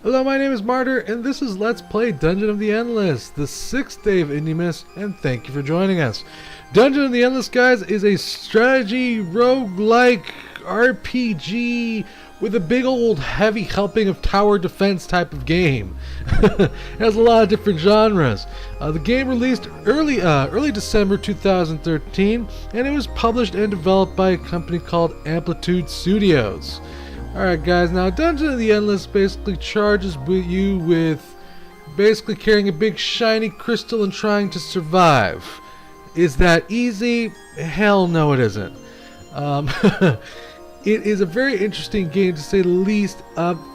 Hello, my name is Martyr, and this is Let's Play Dungeon of the Endless, the 6th day of IndieMas, and thank you for joining us. Dungeon of the Endless, guys, is a strategy roguelike RPG with a big old heavy helping of tower defense type of game. It has a lot of different genres. The game released early December 2013, and it was published and developed by a company called Amplitude Studios. Alright guys, now Dungeon of the Endless basically charges you with basically carrying a big shiny crystal and trying to survive. Is that easy? Hell no, it isn't. It is a very interesting game to say the least.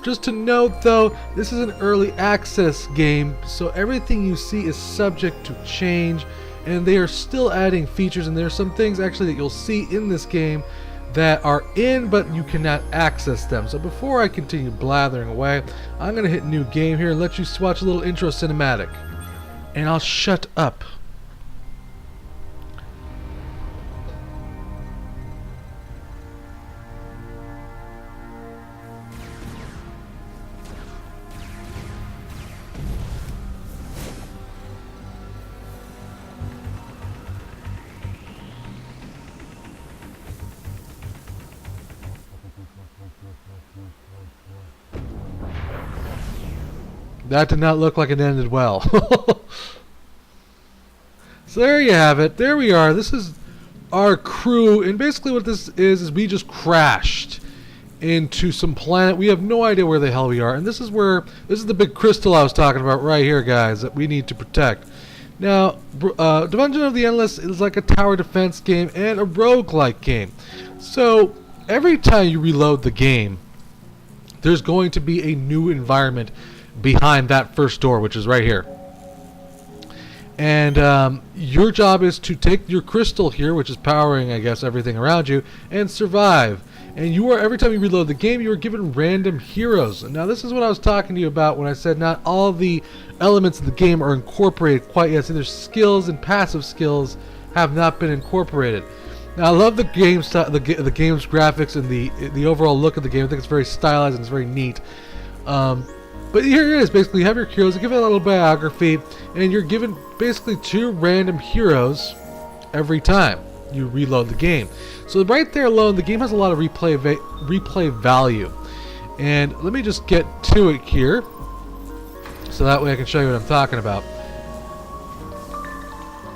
Just to note though, this is an early access game, so everything you see is subject to change, and they are still adding features, and there are some things actually that you'll see in this game that are in, but you cannot access them. So before I continue blathering away, I'm going to hit new game here and let you watch a little intro cinematic. And I'll shut up. That did not look like it ended well. So there you have it. There we are. This is our crew, and basically what this is we just crashed into some planet. We have no idea where the hell we are, and this is the big crystal I was talking about right here, guys, that we need to protect. Now, Dungeon of the Endless is like a tower defense game and a roguelike game. So every time you reload the game, there's going to be a new environment behind that first door, which is right here. And your job is to take your crystal here, which is powering, I guess, everything around you, and survive. And every time you reload the game, you are given random heroes. Now, this is what I was talking to you about when I said not all the elements of the game are incorporated quite yet. So there's skills and passive skills have not been incorporated. Now, I love the game the game's graphics and the overall look of the game. I think it's very stylized and it's very neat. But here it is. Basically, you have your heroes, you give it a little biography, and you're given basically 2 random heroes every time you reload the game. So right there alone, the game has a lot of replay value. And let me just get to it here, so that way I can show you what I'm talking about.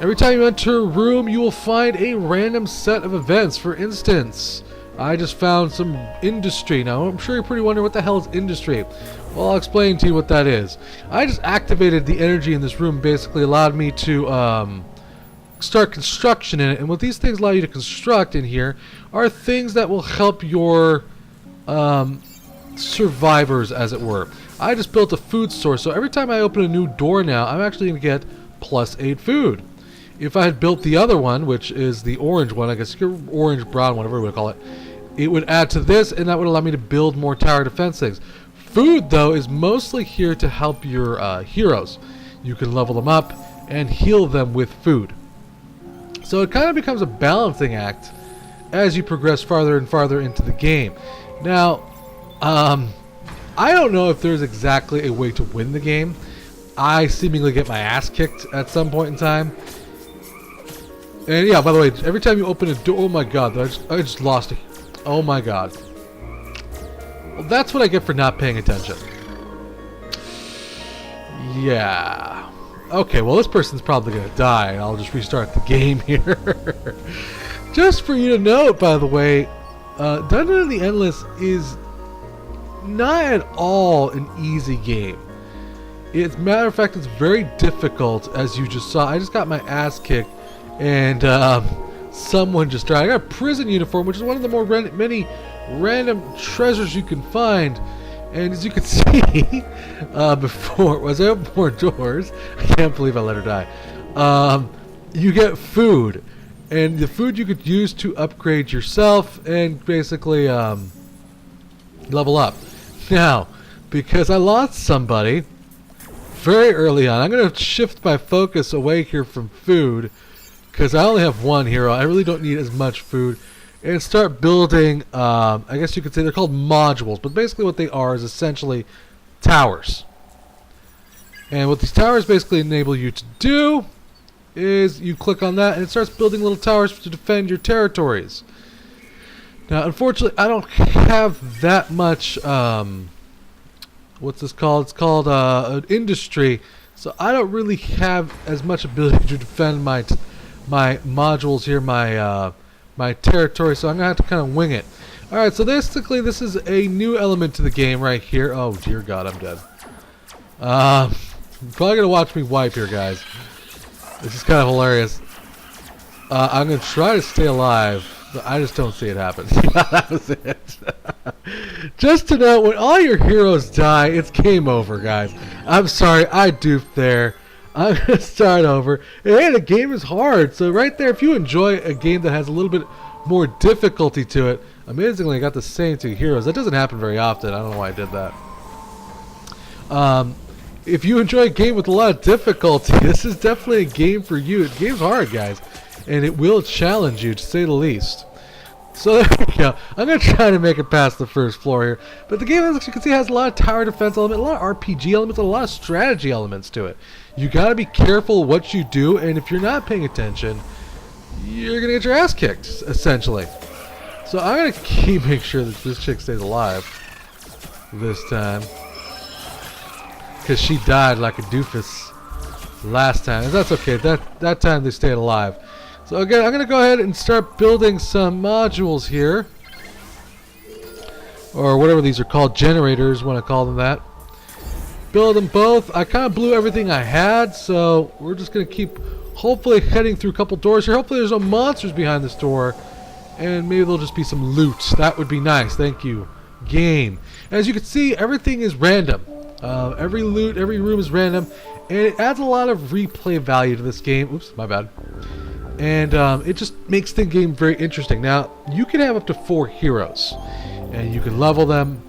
Every time you enter a room, you will find a random set of events. For instance, I just found some industry. Now, I'm sure you're pretty wondering what the hell is industry. Well, I'll explain to you what that is. I just activated the energy in this room, basically allowed me to start construction in it. And what these things allow you to construct in here are things that will help your survivors, as it were. I just built a food source, so every time I open a new door now, I'm actually going to get +8 food. If I had built the other one, which is the orange one, I guess your orange, brown, whatever we would call it, it would add to this, and that would allow me to build more tower defense things. Food, though, is mostly here to help your heroes. You can level them up and heal them with food. So it kind of becomes a balancing act as you progress farther and farther into the game. Now, I don't know if there's exactly a way to win the game. I seemingly get my ass kicked at some point in time. And yeah, by the way, every time you open a door, oh my god, I just lost it. Oh my god. Well, that's what I get for not paying attention. Yeah. Okay, well, this person's probably going to die, and I'll just restart the game here. Just for you to note, by the way, Dungeon of the Endless is not at all an easy game. As a matter of fact, it's very difficult, as you just saw. I just got my ass kicked, and someone just died. I got a prison uniform, which is one of the many random treasures you can find. And as you can see, before as I open more doors, I can't believe I let her die. You get food, and the food you could use to upgrade yourself and basically level up. Now, because I lost somebody very early on, I'm going to shift my focus away here from food, because I only have one hero. I really don't need as much food. And start building, I guess you could say they're called modules, but basically what they are is essentially towers. And what these towers basically enable you to do is you click on that and it starts building little towers to defend your territories. Now, unfortunately, I don't have that much, what's this called? It's called an industry. So I don't really have as much ability to defend my modules here, my territory. So I'm going to have to kind of wing it. Alright, so basically this is a new element to the game right here. Oh, dear God, I'm dead. You're probably going to watch me wipe here, guys. This is kind of hilarious. I'm going to try to stay alive, but I just don't see it happen. That was it. Just to know, when all your heroes die, it's game over, guys. I'm sorry, I duped there. I'm going to start over. And hey, the game is hard. So right there, if you enjoy a game that has a little bit more difficulty to it, amazingly, I got the same two heroes. That doesn't happen very often. I don't know why I did that. If you enjoy a game with a lot of difficulty, this is definitely a game for you. The game's hard, guys, and it will challenge you, to say the least. So there we go. I'm going to try to make it past the first floor here. But the game, as you can see, has a lot of tower defense elements, a lot of RPG elements, and a lot of strategy elements to it. You got to be careful what you do, and if you're not paying attention, you're going to get your ass kicked, essentially. So I'm going to keep making sure that this chick stays alive this time. Because she died like a doofus last time. And that's okay. That time they stayed alive. So again, I'm going to go ahead and start building some modules here. Or whatever these are called. Generators, when I call them that. Build them both. I kind of blew everything I had. So we're just going to keep hopefully heading through a couple doors here. Hopefully there's no monsters behind this door. And maybe there'll just be some loot. That would be nice. Thank you, game. As you can see, everything is random. Every loot, every room is random, and it adds a lot of replay value to this game. Oops, my bad. And it just makes the game very interesting. Now, you can have up to 4 heroes, and you can level them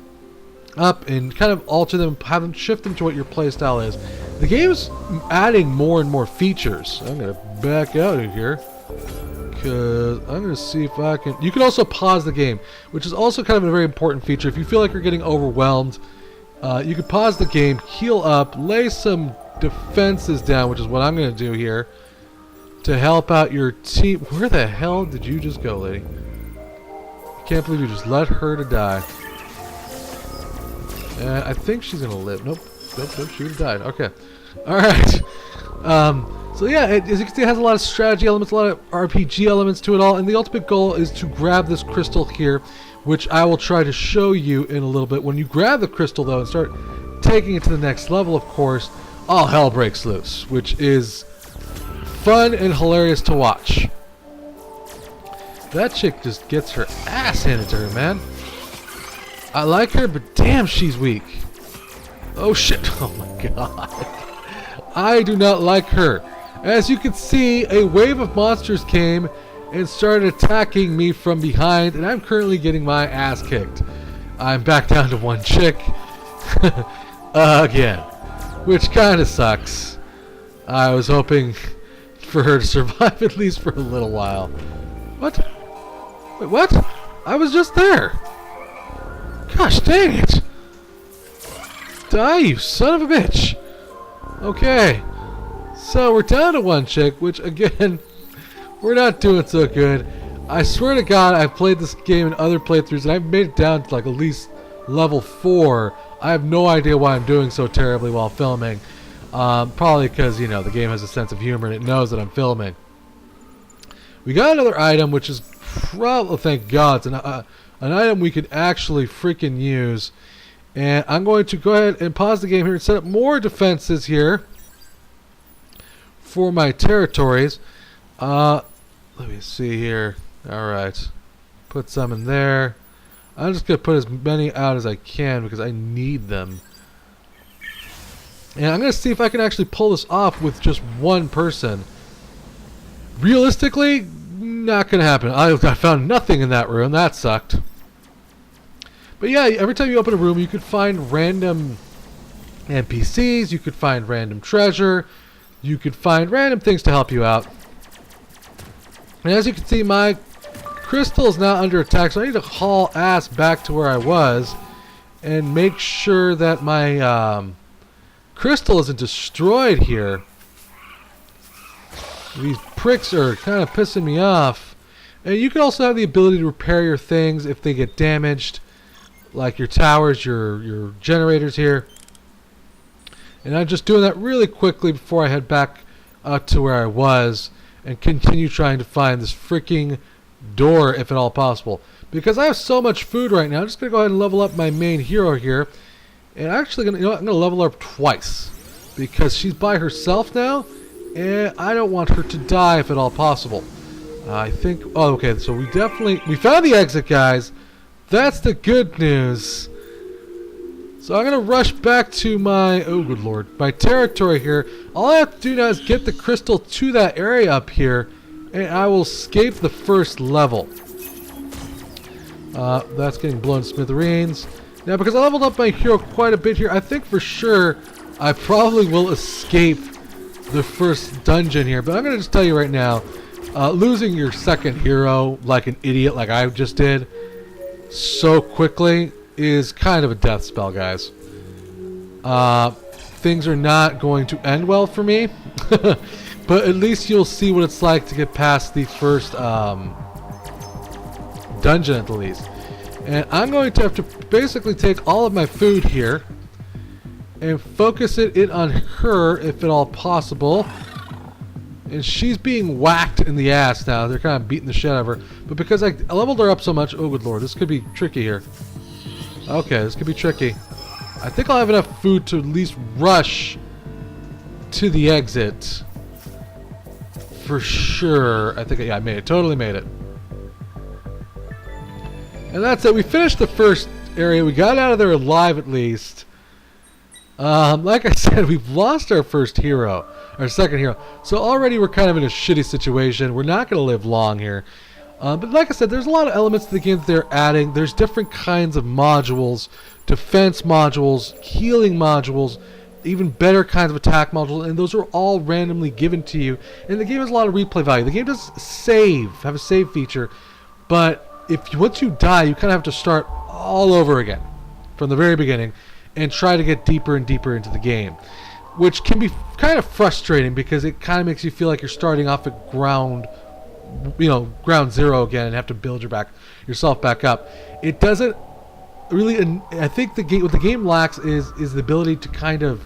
up and kind of alter them, have them shift them to what your playstyle is. The game's adding more and more features. I'm going to back out of here, because I'm going to see if I can... You can also pause the game, which is also kind of a very important feature. If you feel like you're getting overwhelmed, you can pause the game, heal up, lay some defenses down, which is what I'm going to do here, to help out your team. Where the hell did you just go, lady? I can't believe you just let her to die. And I think she's going to live. Nope, she would have died. Okay. Alright. So yeah, as you can see, it has a lot of strategy elements, a lot of RPG elements to it all, and the ultimate goal is to grab this crystal here, which I will try to show you in a little bit. When you grab the crystal, though, and start taking it to the next level, of course, all hell breaks loose, which is fun and hilarious to watch. That chick just gets her ass handed to her, man. I like her, but damn, she's weak. Oh, shit. Oh, my God. I do not like her. As you can see, a wave of monsters came and started attacking me from behind, and I'm currently getting my ass kicked. I'm back down to 1 chick again, which kind of sucks. I was hoping for her to survive at least for a little while. What? Wait, what? I was just there. Gosh dang it. Die, you son of a bitch. Okay. So we're down to 1 chick, which again, we're not doing so good. I swear to God, I've played this game in other playthroughs, and I've made it down to like at least level 4. I have no idea why I'm doing so terribly while filming. Probably because, you know, the game has a sense of humor and it knows that I'm filming. We got another item, which is probably, thank God, it's an item we could actually freaking use. And I'm going to go ahead and pause the game here and set up more defenses here for my territories. Let me see here. Alright. Put some in there. I'm just going to put as many out as I can because I need them. And I'm going to see if I can actually pull this off with just 1 person. Realistically, not going to happen. I found nothing in that room. That sucked. But yeah, every time you open a room, you could find random NPCs. You could find random treasure. You could find random things to help you out. And as you can see, my crystal is now under attack, so I need to haul ass back to where I was. and make sure that my crystal isn't destroyed here. These pricks are kind of pissing me off. And you can also have the ability to repair your things if they get damaged, like your towers, your generators here. And I'm just doing that really quickly before I head back to where I was and continue trying to find this freaking door, if at all possible. Because I have so much food right now, I'm just going to go ahead and level up my main hero here. And I'm actually going to, I'm going to level her up twice. Because she's by herself now, and I don't want her to die if at all possible. I think, oh, okay, so we found the exit, guys. That's the good news. So I'm going to rush back to my, oh good lord, my territory here. All I have to do now is get the crystal to that area up here, and I will escape the first level. That's getting blown to smithereens. Now, because I leveled up my hero quite a bit here, I think for sure I probably will escape the first dungeon here. But I'm going to just tell you right now, losing your second hero like an idiot like I just did so quickly is kind of a death spell, guys. Things are not going to end well for me. But at least you'll see what it's like to get past the first dungeon at the least. And I'm going to have to basically take all of my food here and focus it in on her if at all possible. And she's being whacked in the ass now. They're kind of beating the shit out of her. But because I leveled her up so much, oh good lord, this could be tricky here. Okay, this could be tricky. I think I'll have enough food to at least rush to the exit. For sure. I think, yeah, I made it. Totally made it. And that's it. We finished the first area. We got out of there alive at least. Like I said, we've lost our first hero. Our second hero. So already we're kind of in a shitty situation. We're not going to live long here. But like I said, there's a lot of elements to the game that they're adding. There's different kinds of modules. Defense modules. Healing modules. Even better kinds of attack modules. And those are all randomly given to you. And the game has a lot of replay value. The game does have a save feature. But once you die, you kind of have to start all over again. From the very beginning. And try to get deeper and deeper into the game. Which can be kind of frustrating because it kind of makes you feel like you're starting off at ground zero again and have to build yourself back up. It doesn't really, I think what the game lacks is the ability to kind of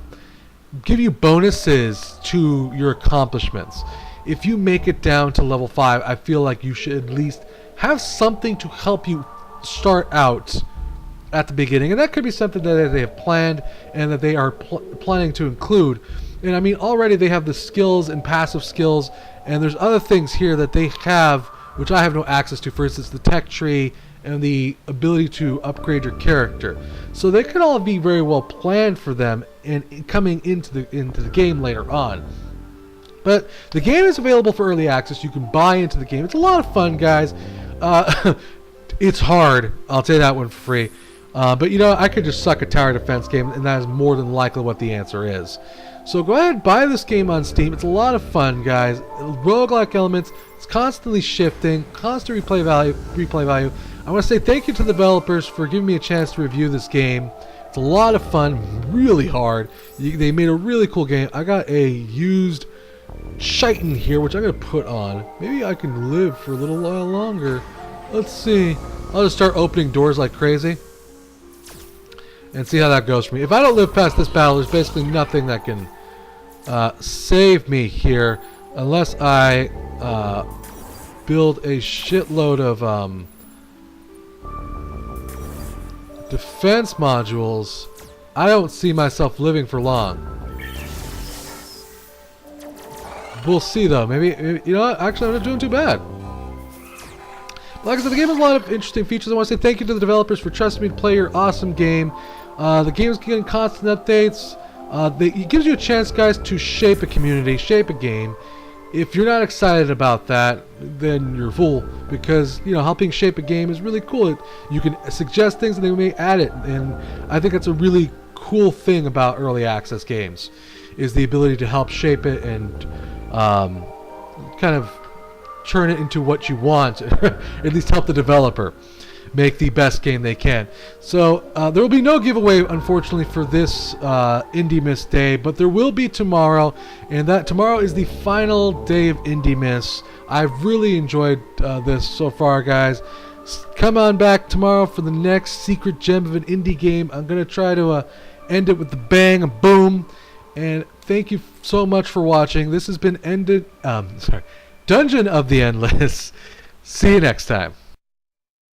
give you bonuses to your accomplishments. If you make it down to level 5, I feel like you should at least have something to help you start out at the beginning, and that could be something that they have planned and that they are planning to include. And I mean, already they have the skills and passive skills, and there's other things here that they have which I have no access to. For instance, the tech tree and the ability to upgrade your character. So they could all be very well planned for them and coming into the game later on. But the game is available for early access. You can buy into the game. It's a lot of fun, guys. It's hard. I'll tell you that one for free. But you know, I could just suck a tower defense game, and that is more than likely what the answer is. So go ahead and buy this game on Steam. It's a lot of fun, guys. Roguelike elements. It's constantly shifting, constant replay value. I want to say thank you to the developers for giving me a chance to review this game. It's a lot of fun, really hard. They made a really cool game. I got a used chitin here, which I'm going to put on. Maybe I can live for a little while longer. Let's see. I'll just start opening doors like crazy and see how that goes for me. If I don't live past this battle, there's basically nothing that can save me here unless I build a shitload of defense modules. I don't see myself living for long. We'll see though. Maybe you know what? Actually, I'm not doing too bad. Like I said, the game has a lot of interesting features. I want to say thank you to the developers for trusting me to play your awesome game. The game is getting constant updates. It gives you a chance, guys, to shape a community, shape a game. If you're not excited about that, then you're a fool, because you know, helping shape a game is really cool. You can suggest things and they may add it, and I think that's a really cool thing about early access games, is the ability to help shape it and kind of turn it into what you want, at least help the developer. make the best game they can. So there will be no giveaway, unfortunately, for this IndieMas day, but there will be tomorrow, and that tomorrow is the final day of IndieMas. I've really enjoyed this so far, guys. Come on back tomorrow for the next secret gem of an indie game. I'm going to try to end it with the bang and boom. And thank you so much for watching. This has been Dungeon of the Endless. See you next time.